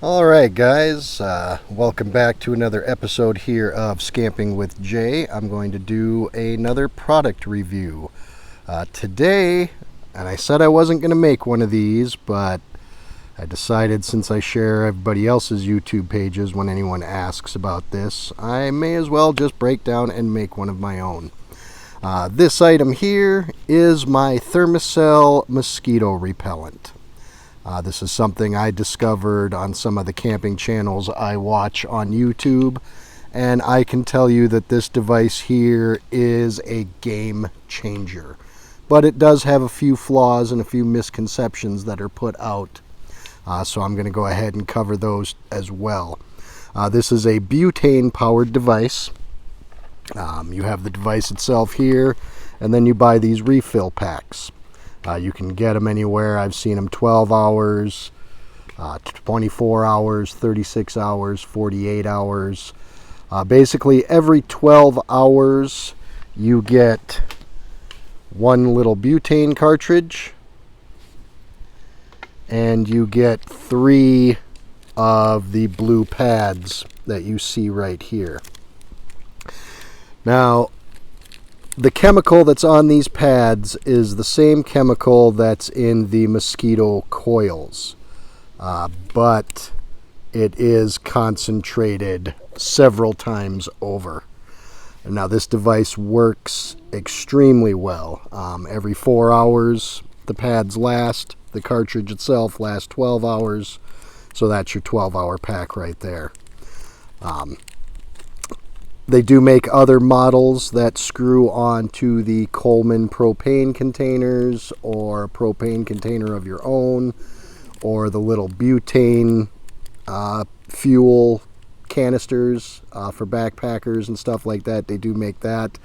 All right, guys, welcome back to another episode here of Scamping with Jay. I'm going to do another product review today, and I said I wasn't going to make one of these, but I decided since I share everybody else's YouTube pages when anyone asks about this, I may as well just break down and make one of my own. This item here is my Thermacell mosquito repellent. This is something I discovered on some of the camping channels I watch on YouTube, and I can tell you that this device here is a game changer. But it does have a few flaws and a few misconceptions that are put out, so I'm going to go ahead and cover those as well. This is a butane-powered device. You have the device itself here, and then you buy these refill packs. You can get them anywhere. I've seen them 12 hours, 24 hours, 36 hours, 48 hours. Basically, every 12 hours, you get one little butane cartridge, and you get 3 of the blue pads that you see right here. Now, the chemical that's on these pads is the same chemical that's in the mosquito coils, but it is concentrated several times over. And now this device works extremely well. Every 4 hours the pads last. The cartridge itself lasts 12 hours, so that's your 12-hour pack right there. They do make other models that screw onto the Coleman propane containers, or a propane container of your own, or the little butane fuel canisters for backpackers and stuff like that. They do make that.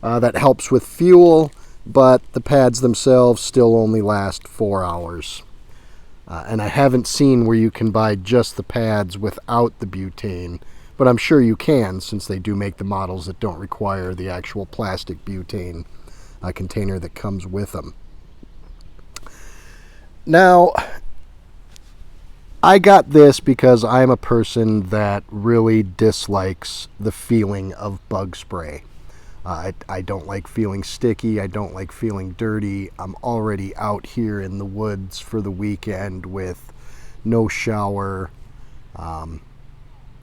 That helps with fuel, but the pads themselves still only last 4 hours. And I haven't seen where you can buy just the pads without the butane, but I'm sure you can, since they do make the models that don't require the actual plastic butane container that comes with them. Now, I got this because I'm a person that really dislikes the feeling of bug spray. I don't like feeling sticky. I don't like feeling dirty. I'm already out here in the woods for the weekend with no shower,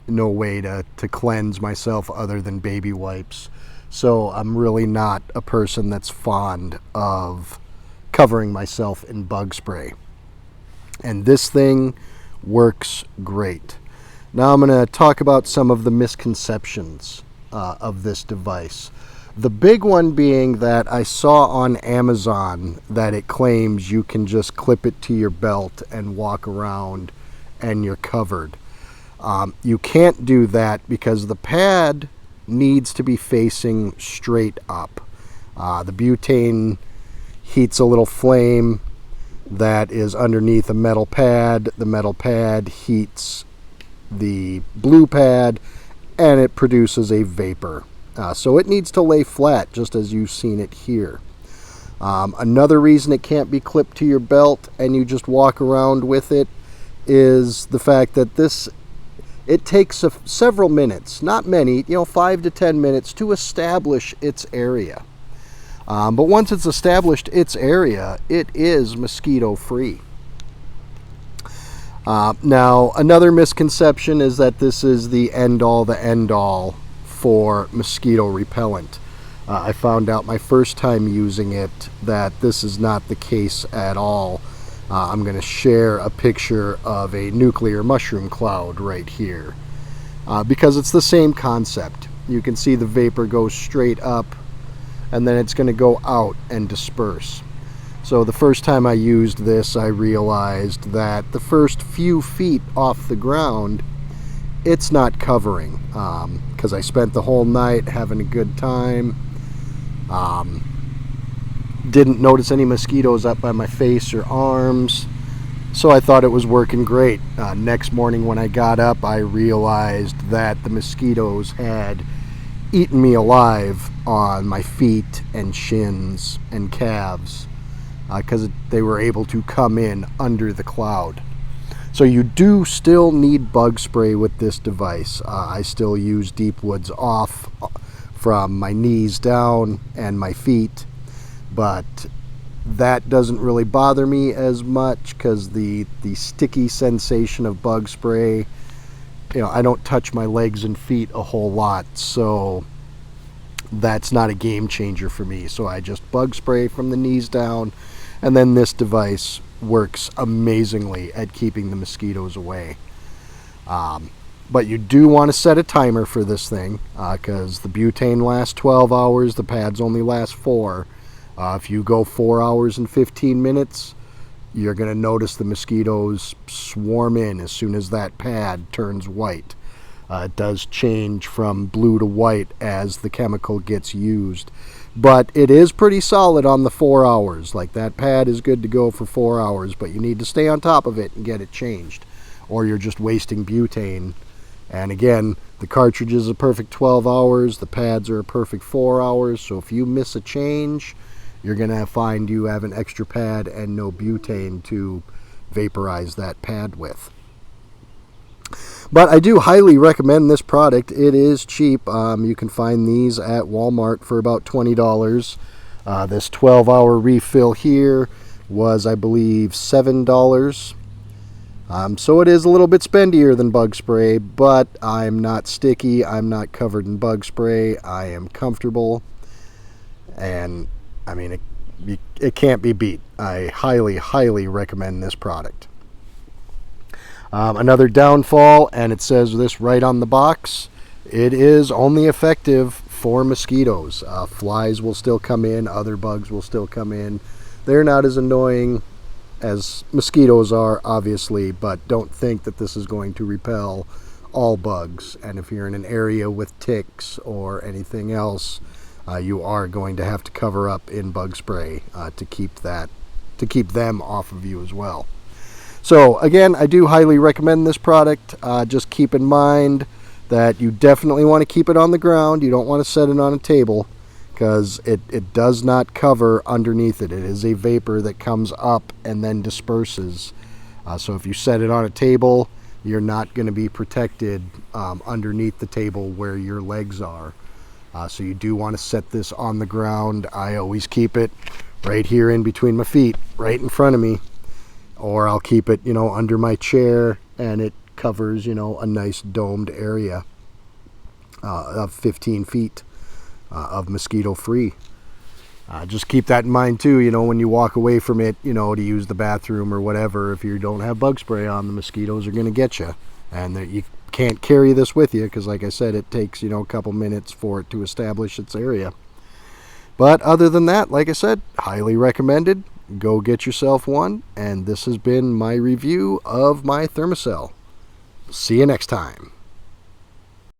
no way to cleanse myself other than baby wipes. So I'm really not a person that's fond of covering myself in bug spray. And this thing works great. Now I'm going to talk about some of the misconceptions of this device. The big one being that I saw on Amazon that it claims you can just clip it to your belt and walk around and you're covered. You can't do that because the pad needs to be facing straight up. The butane heats a little flame that is underneath a metal pad. The metal pad heats the blue pad, and it produces a vapor. So it needs to lay flat, just as you've seen it here. Another reason it can't be clipped to your belt and you just walk around with it is the fact that it takes several minutes, not many, 5 to 10 minutes to establish its area. But once it's established its area, it is mosquito free. Now, another misconception is that this is the end-all for mosquito repellent. I found out my first time using it that this is not the case at all. I'm going to share a picture of a nuclear mushroom cloud right here because it's the same concept. You can see the vapor go straight up and then it's going to go out and disperse. So the first time I used this, I realized that the first few feet off the ground, it's not covering, because I spent the whole night having a good time. Didn't notice any mosquitoes up by my face or arms, so I thought it was working great. Next morning when I got up, I realized that the mosquitoes had eaten me alive on my feet and shins and calves, because they were able to come in under the cloud. So you do still need bug spray with this device. I still use Deep Woods Off from my knees down and my feet, but that doesn't really bother me as much because the sticky sensation of bug spray, I don't touch my legs and feet a whole lot, so that's not a game changer for me. So I just bug spray from the knees down, and then this device works amazingly at keeping the mosquitoes away. But you do want to set a timer for this thing because the butane lasts 12 hours, the pads only last 4. If you go 4 hours and 15 minutes, you're going to notice the mosquitoes swarm in as soon as that pad turns white. It does change from blue to white as the chemical gets used. But it is pretty solid on the 4 hours. Like, that pad is good to go for 4 hours, but you need to stay on top of it and get it changed, or you're just wasting butane. And again, the cartridge is a perfect 12 hours, the pads are a perfect 4 hours, so if you miss a change, you're going to find you have an extra pad and no butane to vaporize that pad with. But I do highly recommend this product. It is cheap. You can find these at Walmart for about $20. This 12-hour refill here was, I believe, $7. So it is a little bit spendier than bug spray, but I'm not sticky. I'm not covered in bug spray. I am comfortable. And, I mean, it can't be beat. I highly, highly recommend this product. Another downfall, and it says this right on the box, it is only effective for mosquitoes. Flies will still come in, other bugs will still come in. They're not as annoying as mosquitoes are, obviously, but don't think that this is going to repel all bugs. And if you're in an area with ticks or anything else, you are going to have to cover up in bug spray to keep them off of you as well. So again, I do highly recommend this product. Just keep in mind that you definitely want to keep it on the ground. You don't want to set it on a table because it does not cover underneath it. It is a vapor that comes up and then disperses. So if you set it on a table, you're not going to be protected underneath the table where your legs are. So you do want to set this on the ground. I always keep it right here in between my feet, right in front of me. Or I'll keep it, under my chair, and it covers, a nice domed area of 15 feet of mosquito-free. Just keep that in mind, too, when you walk away from it, to use the bathroom or whatever. If you don't have bug spray on, the mosquitoes are going to get you. And you can't carry this with you because, like I said, it takes, a couple minutes for it to establish its area. But other than that, like I said, highly recommended. Go get yourself one, and this has been my review of my Thermacell. See you next time.